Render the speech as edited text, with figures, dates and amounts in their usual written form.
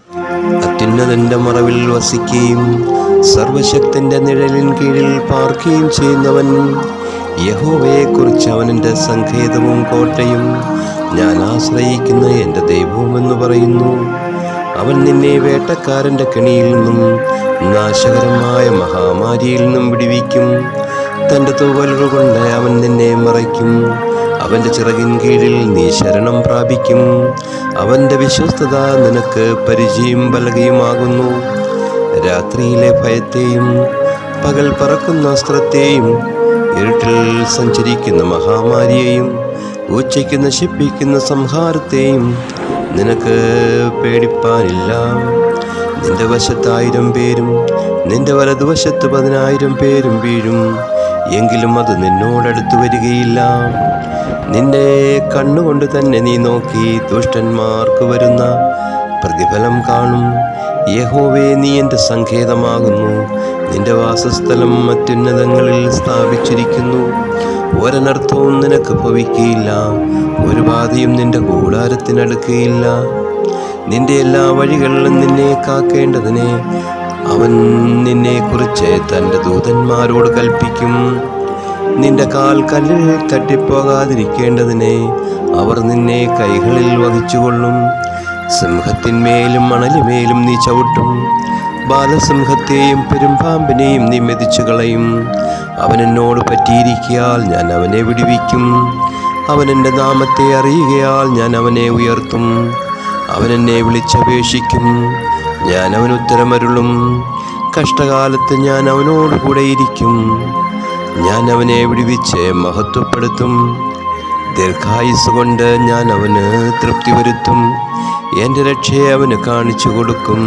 അത്യുന്നതന്റെ മറവിൽ വസിക്കുകയും സർവശക്തന്റെ നിഴലിൻ കീഴിൽ പാർക്കുകയും ചെയ്യുന്നവൻ, യഹോവയെക്കുറിച്ച് അവൻ എൻ്റെ സങ്കേതവും കോട്ടയും ഞാൻ ആശ്രയിക്കുന്ന എൻ്റെ ദൈവവുമെന്ന് പറയുന്നു. അവൻ നിന്നെ വേട്ടക്കാരൻ്റെ കെണിയിൽ നിന്നും നാശകരമായ മഹാമാരിയിൽ നിന്നും വിടുവിക്കും. തൻ്റെ തൂവലുകൾ കൊണ്ട് അവൻ നിന്നെ മറയ്ക്കും. അവൻ്റെ ചിറകിൻ കീഴിൽ നീ ശരണം പ്രാപിക്കും. അവൻ്റെ വിശ്വസ്തത നിനക്ക് പരിചയം പലകയുമാകുന്നു. രാത്രിയിലെ ഭയത്തെയും പകൽ പറക്കുന്ന അസ്ത്രത്തെയും ഇരുട്ടിൽ സഞ്ചരിക്കുന്ന മഹാമാരിയെയും ഉച്ചയ്ക്ക് നശിപ്പിക്കുന്ന സംഹാരത്തെയും നിനക്ക് പേടിപ്പാനില്ല. നിന്റെ വശത്ത് 1000 പേരും നിന്റെ വലതുവശത്ത് 10,000 പേരും വീഴും, എങ്കിലും അത് നിന്നോടടുത്തു വരികയില്ല. നിന്റെ കണ്ണുകൊണ്ട് തന്നെ നീ നോക്കി ദുഷ്ടന്മാർക്ക് വരുന്ന പ്രതിഫലം കാണും. യഹോവേ, നീ എൻ്റെ സങ്കേതമാകുന്നു. നിന്റെ വാസസ്ഥലം അത്യുന്നതങ്ങളിൽ സ്ഥാപിച്ചിരിക്കുന്നു. ഒരനർത്ഥവും നിനക്ക് ഭവിക്കുകയില്ല, ഒരു ബാധയും നിന്റെ കൂടാരത്തിനടുക്കുകയില്ല. നിന്റെ എല്ലാ വഴികളിലും നിന്നെ കാക്കേണ്ടതിനെ അവൻ നിന്നെക്കുറിച്ച് തൻ്റെ ദൂതന്മാരോട് കൽപ്പിക്കും. നിന്റെ കാൽ കല്ലിൽ തട്ടിപ്പോകാതിരിക്കേണ്ടതിനെ അവർ നിന്നെ കൈകളിൽ വഹിച്ചുകൊള്ളും. സിംഹത്തിന്മേലും മണലിമേലും നീ ചവിട്ടും. ബാലസിംഹത്തെയും പെരുമ്പാമ്പിനെയും നീ മെതിച്ചു കളയും. അവൻ എന്നോട് പറ്റിയിരിക്കയാൽ ഞാൻ അവനെ വിടുവിക്കും. അവൻ എൻ്റെ നാമത്തെ അറിയുകയാൽ ഞാൻ അവനെ ഉയർത്തും. അവൻ എന്നെ വിളിച്ചപേക്ഷിക്കും, ഞാൻ അവന് ഉത്തരമരുളും. കഷ്ടകാലത്ത് ഞാൻ അവനോടുകൂടെ ഇരിക്കും. ഞാൻ അവനെ വിടുവിച്ച് മഹത്വപ്പെടുത്തും. ദീർഘായുസ് കൊണ്ട് ഞാൻ അവന് തൃപ്തി വരുത്തും. എൻ്റെ രക്ഷയെ അവന് കാണിച്ചു കൊടുക്കും.